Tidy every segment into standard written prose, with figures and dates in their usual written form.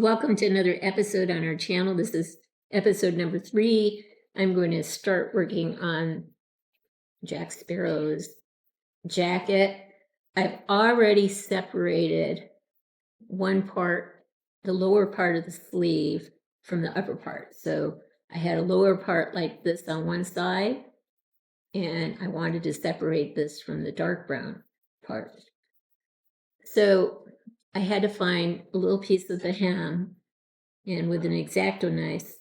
Welcome to another episode on our channel. This is episode number 3. I'm going to start working on Jack Sparrow's jacket. I've already separated one part, the lower part of the sleeve, from the upper part. So I had a lower part like this on one side, and I wanted to separate this from the dark brown part. So I had to find a little piece of the hem, and with an X-Acto knife,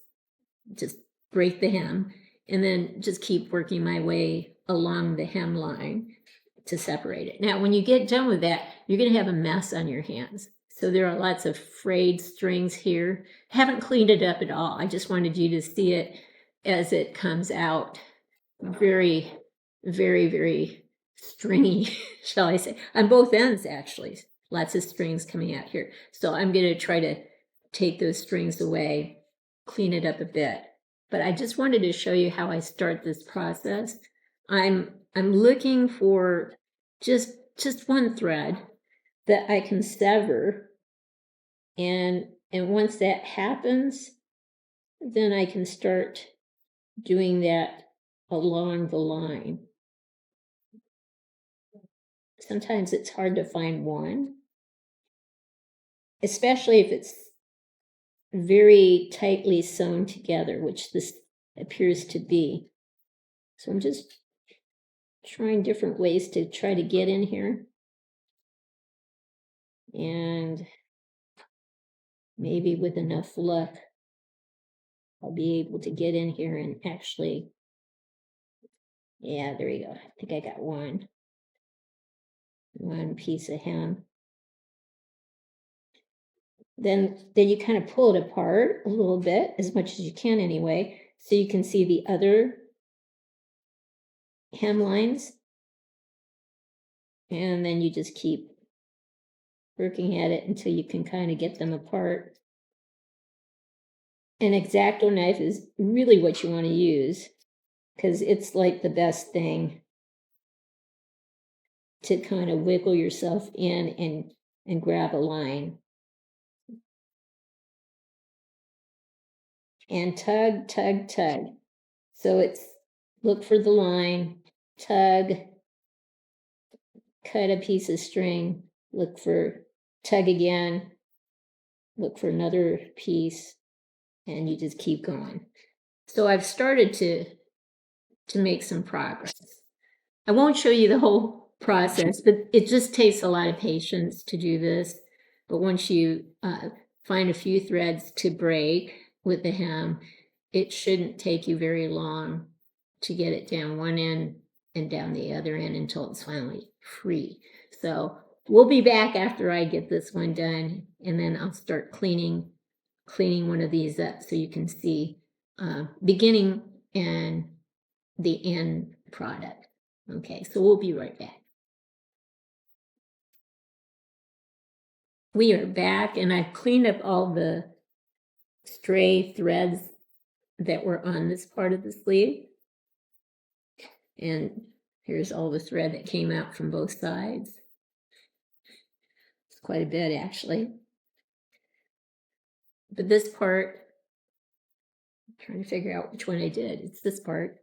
just break the hem, and then just keep working my way along the hemline to separate it. Now, when you get done with that, you're going to have a mess on your hands. So there are lots of frayed strings here. Haven't cleaned it up at all. I just wanted you to see it as it comes out. Very, very, very stringy, shall I say. On both ends, actually. Lots of strings coming out here. So I'm going to try to take those strings away, clean it up a bit. But I just wanted to show you how I start this process. I'm looking for just one thread that I can sever, and once that happens, then I can start doing that along the line. Sometimes it's hard to find one, especially if it's very tightly sewn together, which this appears to be. So I'm just trying different ways to try to get in here. And maybe with enough luck, I'll be able to get in here and actually, yeah, there you go. I think I got one piece of hem. Then you kind of pull it apart a little bit, as much as you can anyway, so you can see the other hemlines. And then you just keep working at it until you can kind of get them apart. An X-Acto knife is really what you want to use, because it's like the best thing to kind of wiggle yourself in and grab a line. And tug, tug, tug. So it's look for the line, tug, cut a piece of string, look for, tug again, look for another piece, and you just keep going. So I've started to make some progress. I won't show you the whole process, but it just takes a lot of patience to do this. But once you find a few threads to break with the hem, it shouldn't take you very long to get it down one end and down the other end until it's finally free. So we'll be back after I get this one done, and then I'll start cleaning one of these up so you can see beginning and the end product. Okay, so we'll be right back. We are back, and I've cleaned up all the stray threads that were on this part of the sleeve. And here's all the thread that came out from both sides. It's quite a bit, actually. But this part, I'm trying to figure out which one I did. It's this part.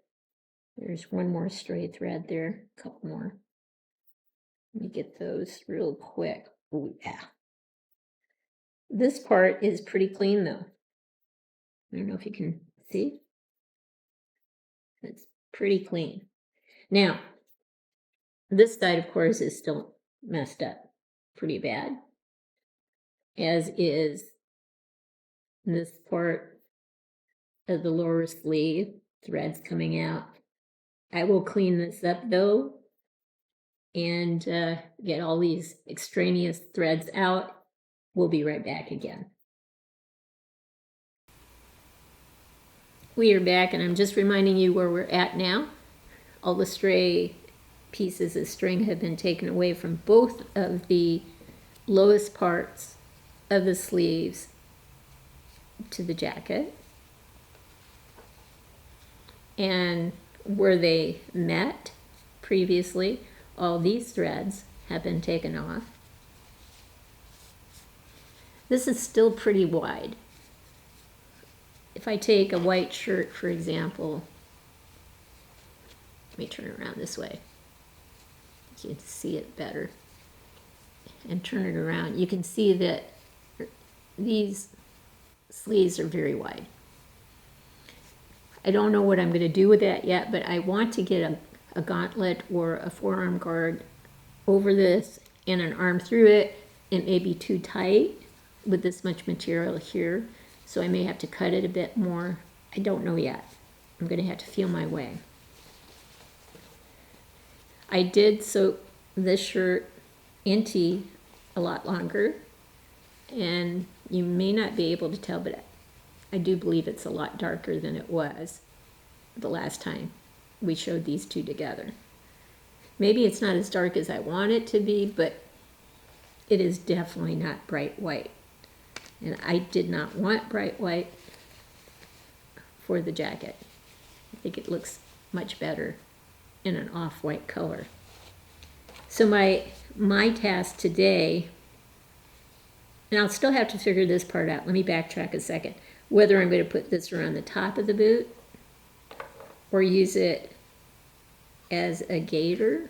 There's one more stray thread there, a couple more. Let me get those real quick. Oh, yeah. This part is pretty clean, though. I don't know if you can see. It's pretty clean. Now, this side, of course, is still messed up pretty bad, as is this part of the lower sleeve, threads coming out. I will clean this up, though, and get all these extraneous threads out. We'll be right back again. We are back, and I'm just reminding you where we're at now. All the stray pieces of string have been taken away from both of the lowest parts of the sleeves to the jacket. And where they met previously, all these threads have been taken off. This is still pretty wide. If I take a white shirt, for example, let me turn it around this way. You can see it better. And turn it around. You can see that these sleeves are very wide. I don't know what I'm going to do with that yet, but I want to get a gauntlet or a forearm guard over this and an arm through it. It may be too tight with this much material here, so I may have to cut it a bit more. I don't know yet. I'm going to have to feel my way. I did soak this shirt in tea a lot longer, and you may not be able to tell, but I do believe it's a lot darker than it was the last time we showed these two together. Maybe it's not as dark as I want it to be, but it is definitely not bright white. And I did not want bright white for the jacket. I think it looks much better in an off-white color. So my task today, and I'll still have to figure this part out. Let me backtrack a second. Whether I'm going to put this around the top of the boot or use it as a gaiter.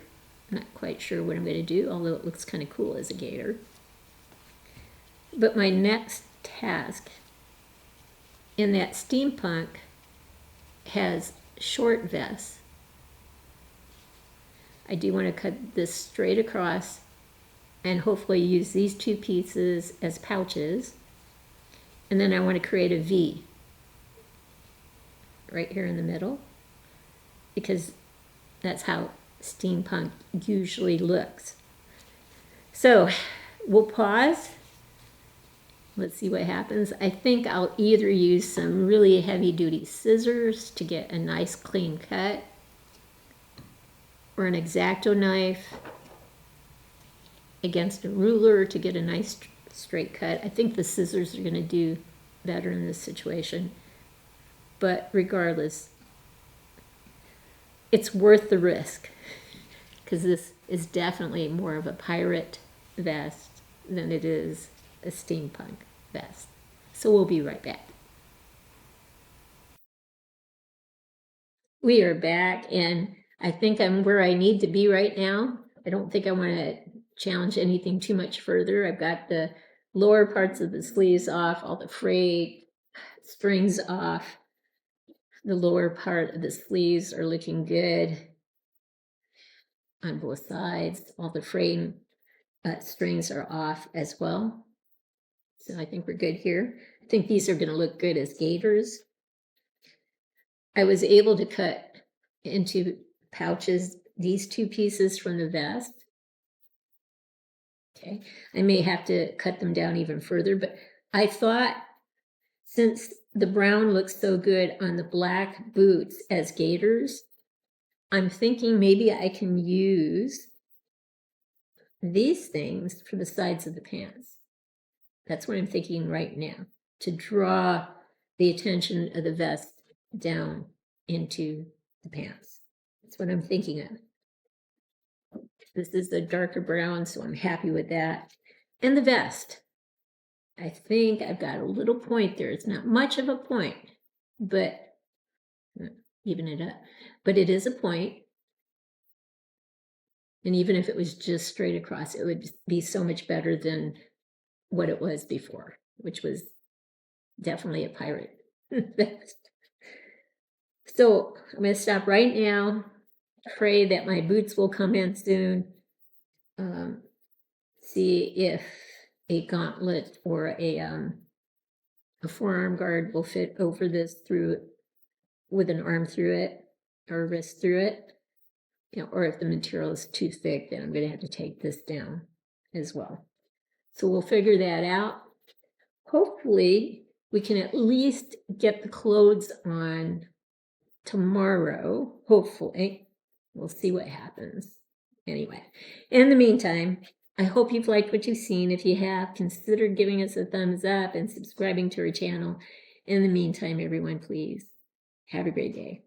I'm not quite sure what I'm going to do, although it looks kind of cool as a gaiter. But my next task in that Steampunk has short vests. I do want to cut this straight across and hopefully use these two pieces as pouches. And then I want to create a V right here in the middle, because that's how Steampunk usually looks. So we'll pause. Let's see what happens. I think I'll either use some really heavy-duty scissors to get a nice clean cut, or an X-Acto knife against a ruler to get a nice straight cut. I think the scissors are going to do better in this situation. But regardless, it's worth the risk, because this is definitely more of a pirate vest than it is a steampunk vest. So we'll be right back. We are back, and I think I'm where I need to be right now. I don't think I want to challenge anything too much further. I've got the lower parts of the sleeves off, all the frayed strings off. The lower part of the sleeves are looking good on both sides. All the frayed strings are off as well. So I think we're good here. I think these are going to look good as gaiters. I was able to cut into pouches these two pieces from the vest. Okay, I may have to cut them down even further, but I thought since the brown looks so good on the black boots as gaiters, I'm thinking maybe I can use these things for the sides of the pants. That's what I'm thinking right now, to draw the attention of the vest down into the pants. That's what I'm thinking of. This is the darker brown, so I'm happy with that. And the vest. I think I've got a little point there. It's not much of a point, but even it up. But it is a point. And even if it was just straight across, it would be so much better than what it was before, which was definitely a pirate vest. So I'm going to stop right now. Pray that my boots will come in soon. See if a gauntlet or a forearm guard will fit over this through with an arm through it or a wrist through it. You know, or if the material is too thick, then I'm going to have to take this down as well. So we'll figure that out. Hopefully, we can at least get the clothes on tomorrow. Hopefully. We'll see what happens. Anyway, in the meantime, I hope you've liked what you've seen. If you have, consider giving us a thumbs up and subscribing to our channel. In the meantime, everyone, please have a great day.